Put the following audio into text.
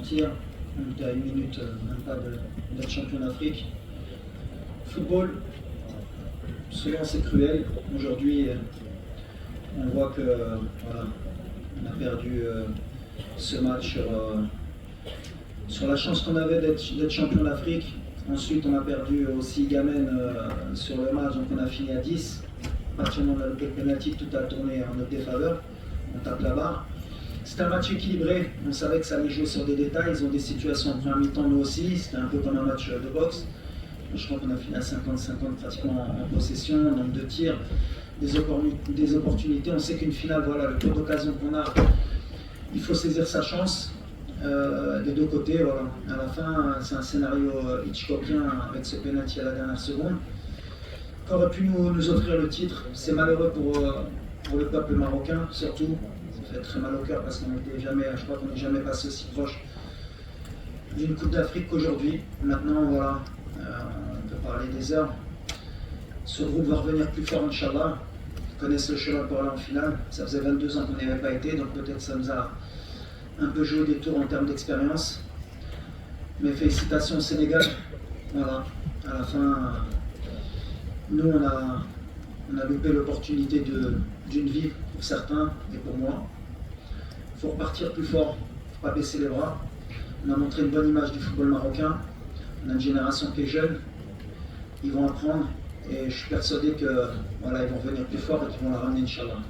tirs, on était à une minute, même pas d'être champion d'Afrique. Football, souvent c'est cruel. Aujourd'hui, on voit que voilà, on a perdu ce match sur la chance qu'on avait d'être champion d'Afrique. Ensuite, on a perdu aussi Gamen sur le match, donc on a fini à 10. À partir du moment où on a loupé le penalty, tout a tourné en notre défaveur. On tape la barre. C'était un match équilibré. On savait que ça allait jouer sur des détails. Ils ont des situations en première mi-temps, nous aussi. C'était un peu comme un match de boxe. Je crois qu'on a fini à 50-50 pratiquement en possession, nombre de tirs, des opportunités. On sait qu'une finale, voilà, le peu d'occasion qu'on a, il faut saisir sa chance. Des deux côtés, voilà. À la fin, c'est un scénario Hitchcockien avec ce penalty à la dernière seconde qui aurait pu nous offrir le titre. C'est malheureux pour le peuple marocain, surtout. Ça fait très mal au cœur parce qu'on n'était jamais, je crois qu'on n'est jamais passé aussi proche d'une Coupe d'Afrique qu'aujourd'hui. Maintenant, voilà, on peut parler des heures. Ce groupe va revenir plus fort, Inch'Allah. Ils connaissent le chemin pour aller en finale. Ça faisait 22 ans qu'on n'y avait pas été, donc peut-être ça nous a un peu joué des tours en termes d'expérience. Mais félicitations au Sénégal. Voilà, à la fin, nous on a loupé l'opportunité d'une vie pour certains et pour moi. Il faut repartir plus fort, il ne faut pas baisser les bras. On a montré une bonne image du football marocain. On a une génération qui est jeune. Ils vont apprendre et je suis persuadé que voilà, ils vont venir plus fort et qu'ils vont la ramener, Inch'Allah.